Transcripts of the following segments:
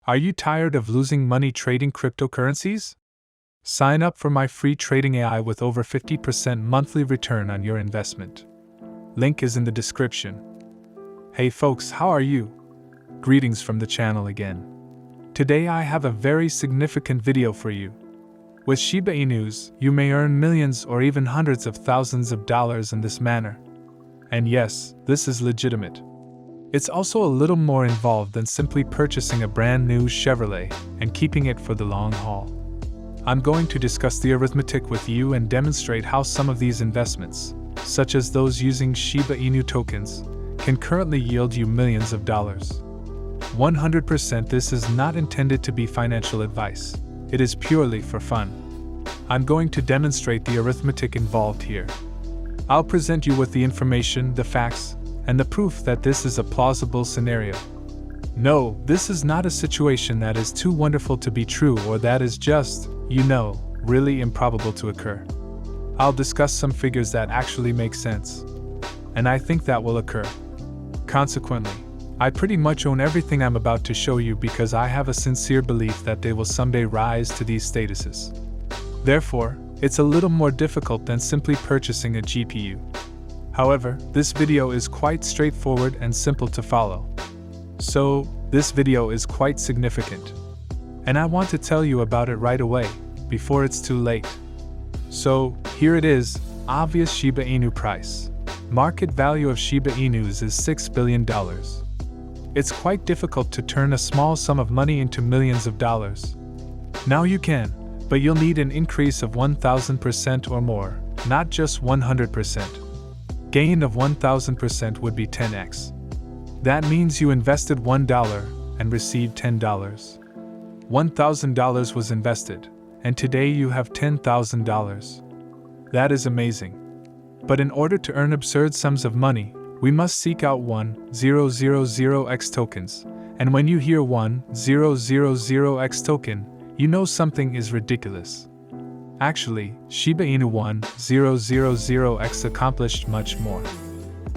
Are you tired of losing money trading cryptocurrencies? Sign up for my free trading AI with over 50% monthly return on your investment. Link is in the description. Hey folks, how are you? Greetings from the channel again. Today I have a very significant video for you. With Shiba Inus, you may earn millions or even hundreds of thousands of dollars in this manner. And yes, this is legitimate. It's also a little more involved than simply purchasing a brand new Chevrolet and keeping it for the long haul. I'm going to discuss the arithmetic with you and demonstrate how some of these investments, such as those using Shiba Inu tokens, can currently yield you millions of dollars. 100% this is not intended to be financial advice. It is purely for fun. I'm going to demonstrate the arithmetic involved here. I'll present you with the information, the facts, and the proof that this is a plausible scenario. No, this is not a situation that is too wonderful to be true or that is just, really improbable to occur. I'll discuss some figures that actually make sense. And I think that will occur. Consequently, I pretty much own everything I'm about to show you because I have a sincere belief that they will someday rise to these statuses. Therefore, it's a little more difficult than simply purchasing a GPU. However, this video is quite straightforward and simple to follow. So, this video is quite significant. And I want to tell you about it right away, before it's too late. So, here it is, obvious Shiba Inu price. Market value of Shiba Inus is $6 billion. It's quite difficult to turn a small sum of money into millions of dollars. Now you can, but you'll need an increase of 1,000% or more, not just 100%. Gain of 1,000% would be 10x. That means you invested $1 and received $10. $1,000 was invested, and today you have $10,000. That is amazing. But in order to earn absurd sums of money, we must seek out 1000x tokens, and when you hear 1000x token, you know something is ridiculous. Actually, Shiba Inu 1000x accomplished much more.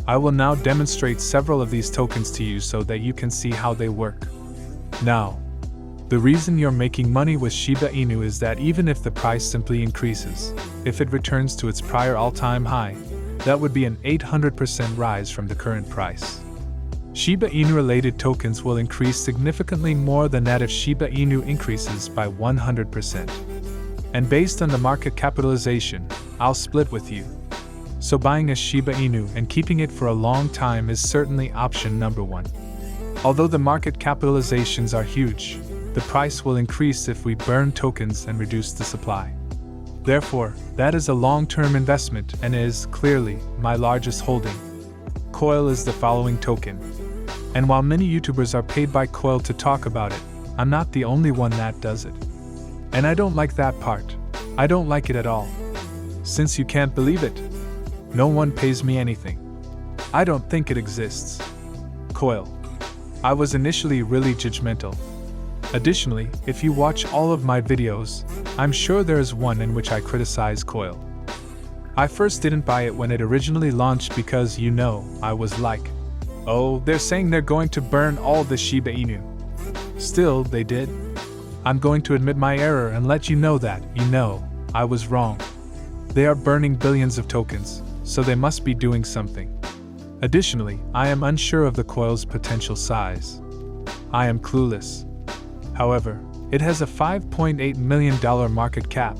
I will now demonstrate several of these tokens to you so that you can see how they work. Now, the reason you're making money with Shiba Inu is that even if the price simply increases, if it returns to its prior all-time high, that would be an 800% rise from the current price. Shiba Inu-related tokens will increase significantly more than that if Shiba Inu increases by 100%. And based on the market capitalization, I'll split with you. So buying a Shiba Inu and keeping it for a long time is certainly option number one. Although the market capitalizations are huge, the price will increase if we burn tokens and reduce the supply. Therefore, that is a long-term investment and is, clearly, my largest holding. Coil is the following token. And while many YouTubers are paid by Coil to talk about it, I'm not the only one that does it. And I don't like that part. I don't like it at all. Since you can't believe it, no one pays me anything. I don't think it exists. Coil. I was initially really judgmental. Additionally, if you watch all of my videos, I'm sure there is one in which I criticize Coil. I first didn't buy it when it originally launched because, I was like, oh, they're saying they're going to burn all the Shiba Inu. Still, they did. I'm going to admit my error and let you know that, I was wrong. They are burning billions of tokens, so they must be doing something. Additionally, I am unsure of the Coil's potential size. I am clueless. However, it has a $5.8 million market cap.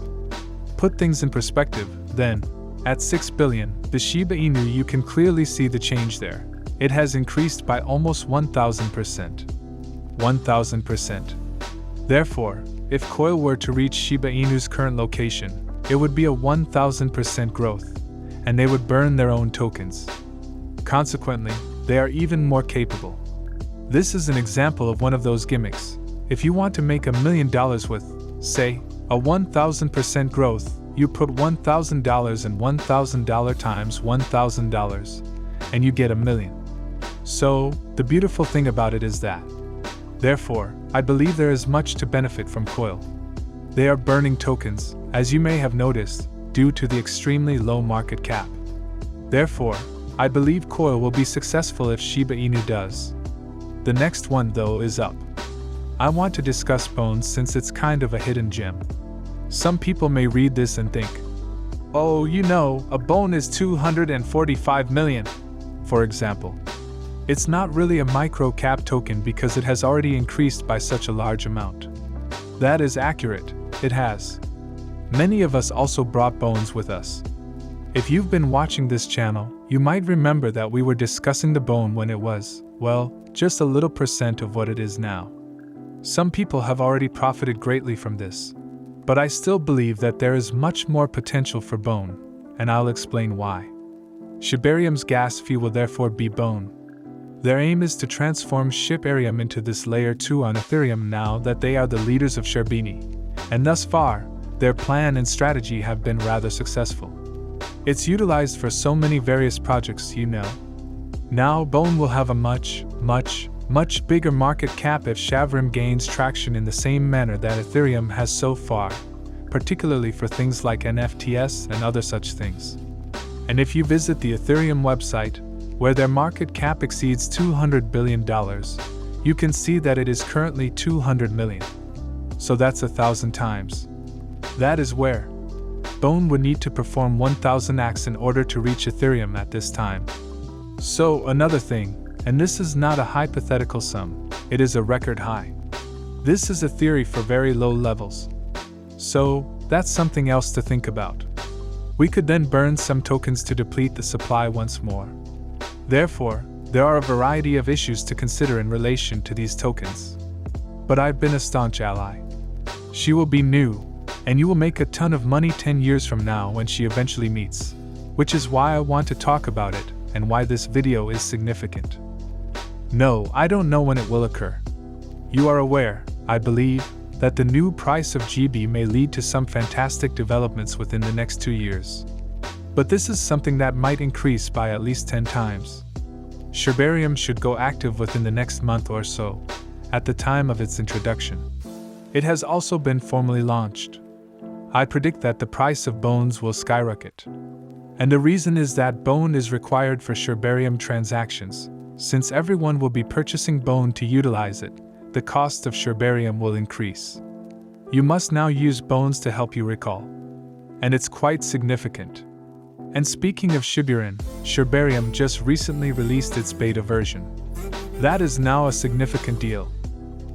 Put things in perspective, then, at $6 billion, the Shiba Inu you can clearly see the change there. It has increased by almost 1,000%. 1,000%. Therefore, if Coil were to reach Shiba Inu's current location, it would be a 1,000% growth, and they would burn their own tokens. Consequently, they are even more capable. This is an example of one of those gimmicks. If you want to make $1 million with, say, a 1,000% growth, you put $1,000 and $1,000 times $1,000, and you get $1 million. So, the beautiful thing about it is that. Therefore, I believe there is much to benefit from Coil. They are burning tokens, as you may have noticed, due to the extremely low market cap. Therefore, I believe Coil will be successful if Shiba Inu does. The next one though is up. I want to discuss Bones since it's kind of a hidden gem. Some people may read this and think, oh, a bone is 245 million, for example. It's not really a micro-cap token because it has already increased by such a large amount. That is accurate, it has. Many of us also brought Bones with us. If you've been watching this channel, you might remember that we were discussing the bone when it was, well, just a little % of what it is now. Some people have already profited greatly from this. But I still believe that there is much more potential for Bone, and I'll explain why. Shibarium's gas fee will therefore be Bone. Their aim is to transform Shibarium into this layer 2 on Ethereum now that they are the leaders of Shibini, and thus far, their plan and strategy have been rather successful. It's utilized for so many various projects, Now Bone will have a much bigger market cap if Shibarium gains traction in the same manner that Ethereum has so far, particularly for things like NFTs and other such things. And if you visit the Ethereum website, where their market cap exceeds $200 billion, you can see that it is currently 200 million. So that's 1,000 times. That is where Bone would need to perform 1,000x in order to reach Ethereum at this time. So another thing, and this is not a hypothetical sum, it is a record high. This is a theory for very low levels. So that's something else to think about. We could then burn some tokens to deplete the supply once more. Therefore, there are a variety of issues to consider in relation to these tokens. But I've been a staunch ally. She will be new, and you will make a ton of money 10 years from now when she eventually meets, which is why I want to talk about it and why this video is significant. No, I don't know when it will occur. You are aware, I believe, that the new price of GB may lead to some fantastic developments within the next 2 years. But this is something that might increase by at least 10 times. Shibarium should go active within the next month or so, at the time of its introduction. It has also been formally launched. I predict that the price of Bones will skyrocket. And the reason is that Bone is required for Shibarium transactions. Since everyone will be purchasing Bone to utilize it, the cost of Shibarium will increase. You must now use Bones to help you recall. And it's quite significant. And speaking of Shibarium just recently released its beta version. That is now a significant deal.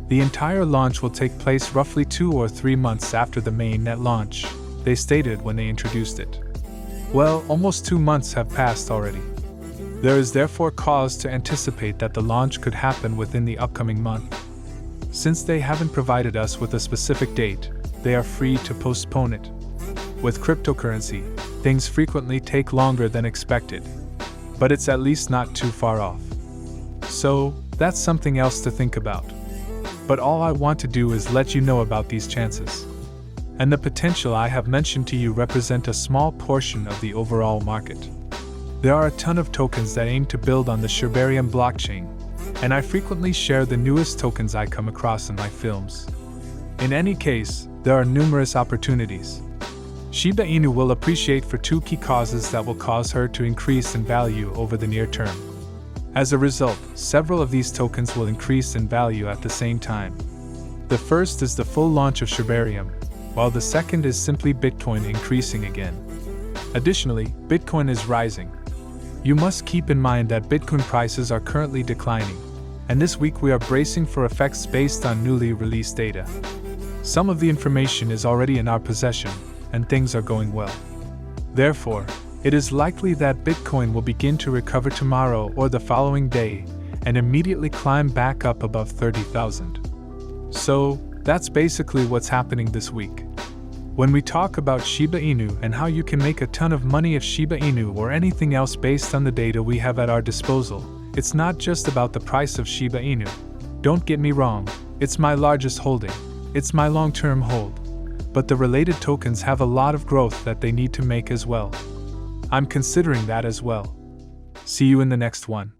The entire launch will take place roughly 2 or 3 months after the mainnet launch, they stated when they introduced it. Well, almost 2 months have passed already. There is therefore cause to anticipate that the launch could happen within the upcoming month. Since they haven't provided us with a specific date, they are free to postpone it. With cryptocurrency, things frequently take longer than expected, but it's at least not too far off. So, that's something else to think about. But all I want to do is let you know about these chances. And the potential I have mentioned to you represent a small portion of the overall market. There are a ton of tokens that aim to build on the Shibarium blockchain, and I frequently share the newest tokens I come across in my films. In any case, there are numerous opportunities. Shiba Inu will appreciate for 2 key causes that will cause her to increase in value over the near term. As a result, several of these tokens will increase in value at the same time. The first is the full launch of Shibarium, while the second is simply Bitcoin increasing again. Additionally, Bitcoin is rising. You must keep in mind that Bitcoin prices are currently declining, and this week we are bracing for effects based on newly released data. Some of the information is already in our possession, and things are going well. Therefore, it is likely that Bitcoin will begin to recover tomorrow or the following day, and immediately climb back up above 30,000. So, that's basically what's happening this week. When we talk about Shiba Inu and how you can make a ton of money if Shiba Inu or anything else based on the data we have at our disposal, it's not just about the price of Shiba Inu. Don't get me wrong, it's my largest holding, it's my long-term hold. But the related tokens have a lot of growth that they need to make as well. I'm considering that as well. See you in the next one.